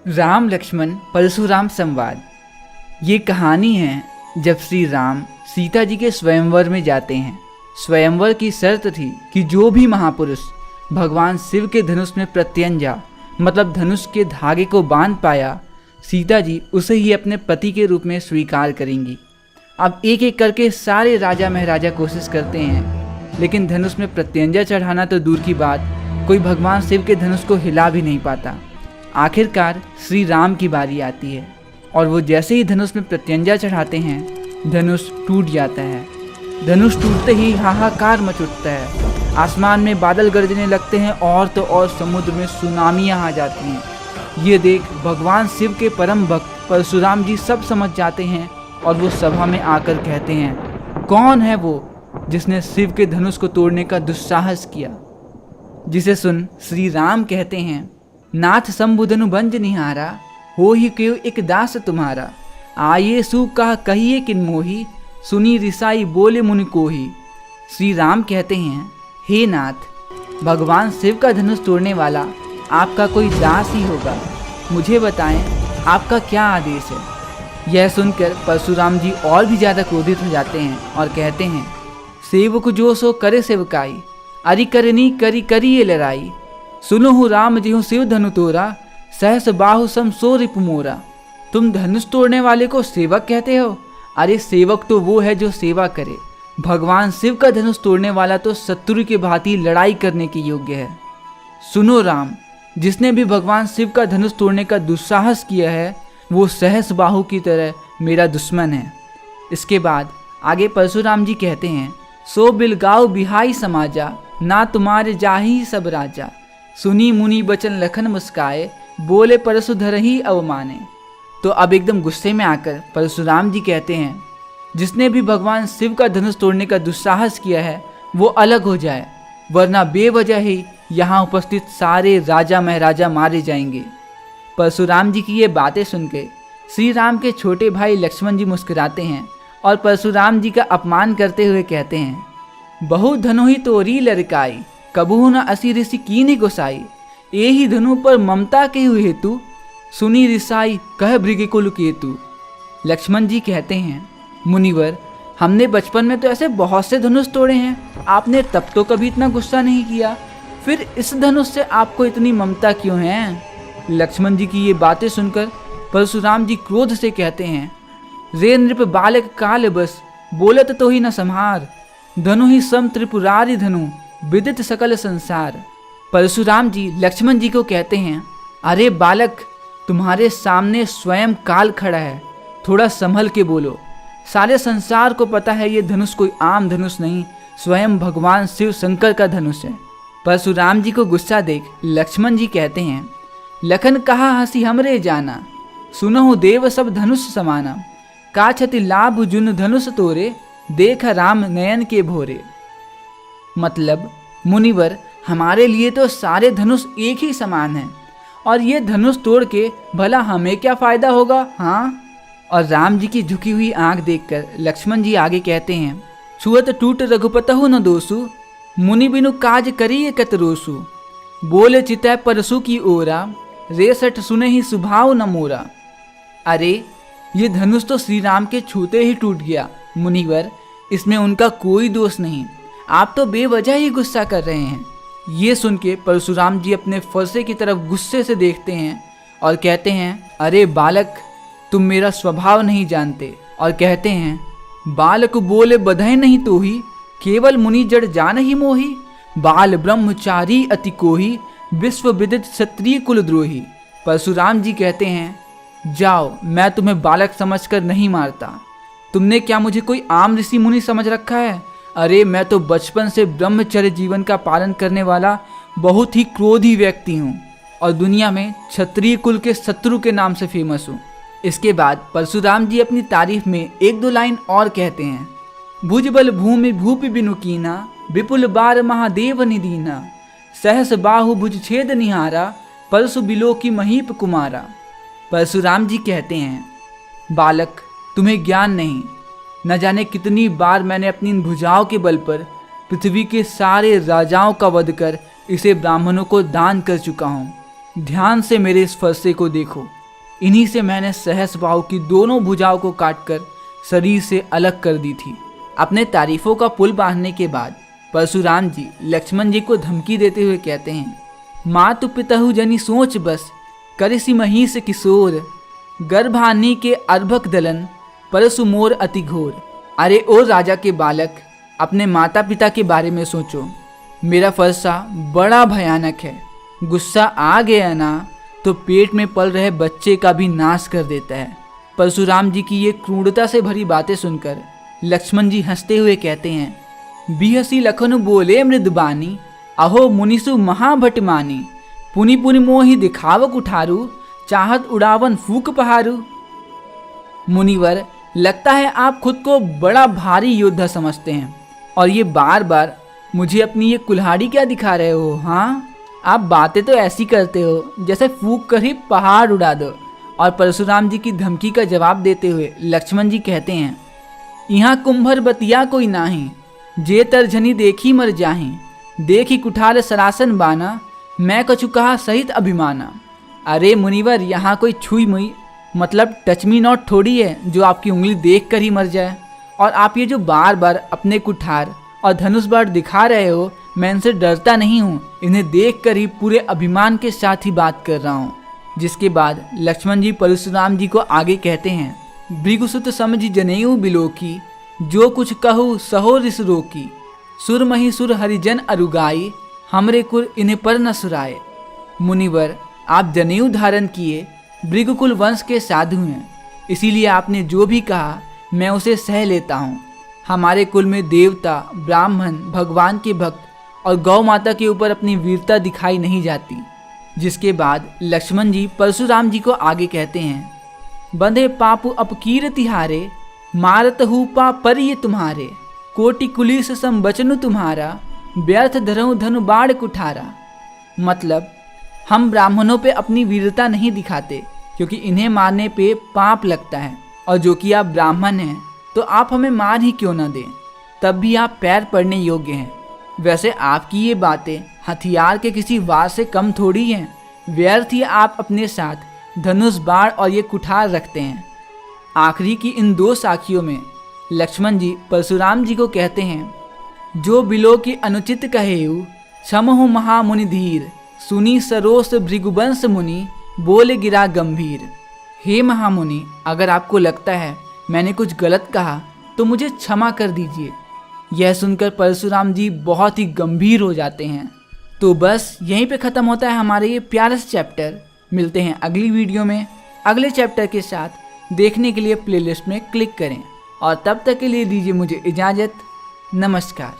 राम लक्ष्मण परशुराम संवाद। ये कहानी है जब श्री राम सीता जी के स्वयंवर में जाते हैं। स्वयंवर की शर्त थी कि जो भी महापुरुष भगवान शिव के धनुष में प्रत्यंजा मतलब धनुष के धागे को बांध पाया, सीता जी उसे ही अपने पति के रूप में स्वीकार करेंगी। अब एक एक करके सारे राजा महाराजा कोशिश करते हैं, लेकिन धनुष में प्रत्यंजा चढ़ाना तो दूर की बात, कोई भगवान शिव के धनुष को हिला भी नहीं पाता। आखिरकार श्री राम की बारी आती है और वो जैसे ही धनुष में प्रत्यंजा चढ़ाते हैं, धनुष टूट जाता है। धनुष टूटते ही हाहाकार मच उठता है। आसमान में बादल गरजने लगते हैं और तो और समुद्र में सुनामियां आ जाती हैं। ये देख भगवान शिव के परम भक्त परशुराम जी सब समझ जाते हैं और वो सभा में आकर कहते हैं, कौन है वो जिसने शिव के धनुष को तोड़ने का दुस्साहस किया। जिसे सुन श्री राम कहते हैं, नाथ शंभुधनु बंज निहारा, हो ही क्यों एक दास तुम्हारा। आये सु कहा कहिए किन मोही, सुनी रिसाई बोले मुनि कोही। श्री राम कहते हैं, हे नाथ, भगवान शिव का धनुष तोड़ने वाला आपका कोई दास ही होगा। मुझे बताएं आपका क्या आदेश है। यह सुनकर परशुराम जी और भी ज़्यादा क्रोधित हो जाते हैं और कहते हैं, सेवक जो सो करे सेवकाई, अरि करनी करी करी ये लड़ाई। सुनो हूँ राम जी हूँ शिव धनु तोरा, सहस बाहु सम सो रिपु मोरा। तुम धनुष तोड़ने वाले को सेवक कहते हो? अरे सेवक तो वो है जो सेवा करे। भगवान शिव का धनुष तोड़ने वाला तो शत्रु की भांति लड़ाई करने के योग्य है। सुनो राम, जिसने भी भगवान शिव का धनुष तोड़ने का दुस्साहस किया है, वो सहस बाहु की तरह मेरा दुश्मन है। इसके बाद आगे परशुराम जी कहते हैं, सो बिलगाओ बिहाई समाजा, ना तुम्हारे जाही सब राजा। सुनी मुनि बचन लखन मुस्काए, बोले परशु धरही अवमाने। तो अब एकदम गुस्से में आकर परशुराम जी कहते हैं, जिसने भी भगवान शिव का धनुष तोड़ने का दुस्साहस किया है वो अलग हो जाए, वरना बेवजह ही यहाँ उपस्थित सारे राजा महाराजा मारे जाएंगे। परशुराम जी की ये बातें सुनकर श्री राम के छोटे भाई लक्ष्मण जी मुस्कुराते हैं और परशुराम जी का अपमान करते हुए कहते हैं, बहु धनु ही तोरी लड़काई, कबहू न असी ऋषि कीनी गोसाई। ए ही धनु पर ममता के हुए हेतु, सुनी रिसाई कह भृगि कुल केतु। लक्ष्मण जी कहते हैं, मुनिवर, हमने बचपन में तो ऐसे बहुत से धनुष तोड़े हैं, आपने तब तो कभी इतना गुस्सा नहीं किया, फिर इस धनुष से आपको इतनी ममता क्यों है? लक्ष्मण जी की ये बातें सुनकर परशुराम जी क्रोध से कहते हैं, रे नृप बालक काल बस, बोलत तो ही न संहार। धनु ही सम त्रिपुरारी धनु, विदित सकल संसार। परशुराम जी लक्ष्मण जी को कहते हैं, अरे बालक, तुम्हारे सामने स्वयं काल खड़ा है, थोड़ा संभल के बोलो। सारे संसार को पता है ये धनुष कोई आम धनुष नहीं, स्वयं भगवान शिव शंकर का धनुष है। परशुराम जी को गुस्सा देख लक्ष्मण जी कहते हैं, लखन कहा हंसी हमरे जाना, सुनहु देव सब धनुष समाना। का क्षति लाभ जुन धनुष तोरे, देख राम नयन के भोरे। मतलब मुनिवर, हमारे लिए तो सारे धनुष एक ही समान हैं, और ये धनुष तोड़ के भला हमें क्या फायदा होगा? हाँ। और राम जी की झुकी हुई आंख देखकर लक्ष्मण जी आगे कहते हैं, छुअत टूट रघुपतहु न दोसु, मुनि बिनु काज करिए कतरोसु। बोले चितै परसु की ओरा, रेसठ सुने ही सुभाव न मोरा। अरे ये धनुष तो श्री राम के छूते ही टूट गया मुनिवर, इसमें उनका कोई दोष नहीं, आप तो बेवजह ही गुस्सा कर रहे हैं। ये सुन के परशुराम जी अपने फरसे की तरफ गुस्से से देखते हैं और कहते हैं, अरे बालक, तुम मेरा स्वभाव नहीं जानते। और कहते हैं, बालक बोले बधै नहीं तो ही, केवल मुनि जड़ जान ही मोही। बाल ब्रह्मचारी अति कोही, विश्व विदित क्षत्रिय कुलद्रोही। परशुराम जी कहते हैं, जाओ, मैं तुम्हें बालक समझकर नहीं मारता। तुमने क्या मुझे कोई आम ऋषि मुनि समझ रखा है? अरे मैं तो बचपन से ब्रह्मचर्य जीवन का पालन करने वाला बहुत ही क्रोधी व्यक्ति हूँ और दुनिया में क्षत्रिय कुल के शत्रु के नाम से फेमस हूँ। इसके बाद परशुराम जी अपनी तारीफ में एक दो लाइन और कहते हैं, भुजबल भूमि भूपि बिनु कीना, विपुल बार महादेव निदीना। सहस बाहु भुज छेद निहारा, परशु बिलो की महीप कुमारा। परशुराम जी कहते हैं, बालक, तुम्हें ज्ञान नहीं, न जाने कितनी बार मैंने अपनी इन भुजाओं के बल पर पृथ्वी के सारे राजाओं का वध कर इसे ब्राह्मणों को दान कर चुका हूँ। ध्यान से मेरे इस फरसे को देखो, इन्हीं से मैंने सहस बाहु की दोनों भुजाओं को काटकर शरीर से अलग कर दी थी। अपने तारीफों का पुल बांधने के बाद परशुराम जी लक्ष्मण जी को धमकी देते हुए कहते हैं, मातु पितहु जनि सोच बस, करिसी महिष किशोर, गर्भानी के अर्भक दलन, परसु मोर अति घोर। अरे ओ राजा के बालक, अपने माता पिता के बारे में सोचो। मेरा फरसा बड़ा भयानक है, गुस्सा आ गया ना तो पेट में पल रहे बच्चे का भी नाश कर देता है। परशुराम जी की ये क्रूरता से भरी बातें सुनकर लक्ष्मण जी हंसते हुए कहते हैं, बिहसी लखनु बोले मृदबानी, अहो मुनिसु महाभटमानी, पुनि पुनि मोहि दिखावक उठारू, चाहत उड़ावन फूक पहारू। मुनिवर, लगता है आप खुद को बड़ा भारी योद्धा समझते हैं और ये बार बार मुझे अपनी ये कुल्हाड़ी क्या दिखा रहे हो? हाँ, आप बातें तो ऐसी करते हो जैसे फूक कर ही पहाड़ उड़ा दो। और परशुराम जी की धमकी का जवाब देते हुए लक्ष्मण जी कहते हैं, यहाँ कुंभर बतिया कोई नाही, जे तरझनी देखी मर जाही, देखी कुठार सरासन बाना, मैं कछु कहा सहित अभिमाना। अरे मुनिवर, यहाँ कोई छुई मुई मतलब टच मी नॉट थोड़ी है जो आपकी उंगली देख कर ही मर जाए। और आप ये जो बार बार अपने कुठार और धनुष बाण दिखा रहे हो, मैं इनसे डरता नहीं हूँ, इन्हें देख कर ही पूरे अभिमान के साथ ही बात कर रहा हूँ। जिसके बाद लक्ष्मण जी परशुराम जी को आगे कहते हैं, भृगुसुत समझ जनेऊ बिलोकी, जो कुछ कहू सहो रिस रोकी, सुर मही सुर हरिजन अरुगाई, हमरे कुल इन्हें पर न सुराए। मुनिवर, आप जनेऊ धारण किए भृगुकुल वंश के साधु हैं, इसीलिए आपने जो भी कहा मैं उसे सह लेता हूँ। हमारे कुल में देवता, ब्राह्मण, भगवान के भक्त और गौ माता के ऊपर अपनी वीरता दिखाई नहीं जाती। जिसके बाद लक्ष्मण जी परशुराम जी को आगे कहते हैं, बंधे पापु अपकीर तिहारे, मारत हूपा परिय तुम्हारे, कोटि कुलीस सम बचनु तुम्हारा, व्यर्थ धरऊं धनु बाढ़ कुठारा। मतलब हम ब्राह्मणों पे अपनी वीरता नहीं दिखाते क्योंकि इन्हें मारने पे पाप लगता है, और जो कि आप ब्राह्मण हैं तो आप हमें मार ही क्यों ना दें, तब भी आप पैर पड़ने योग्य हैं। वैसे आपकी ये बातें हथियार के किसी वार से कम थोड़ी हैं, व्यर्थ ही आप अपने साथ धनुष बाण और ये कुठार रखते हैं। आखिरी की इन दो साखियों में लक्ष्मण जी परशुराम जी को कहते हैं, जो बिलो की अनुचित कहेऊ, क्षमहु महामुनि धीर, सुनी सरोस भृगुवंश मुनि, बोले गिरा गंभीर। हे महामुनि, अगर आपको लगता है मैंने कुछ गलत कहा तो मुझे क्षमा कर दीजिए। यह सुनकर परशुराम जी बहुत ही गंभीर हो जाते हैं। तो बस यहीं पे ख़त्म होता है हमारे ये प्यारा सा चैप्टर। मिलते हैं अगली वीडियो में अगले चैप्टर के साथ। देखने के लिए प्लेलिस्ट में क्लिक करें और तब तक के लिए दीजिए मुझे इजाज़त। नमस्कार।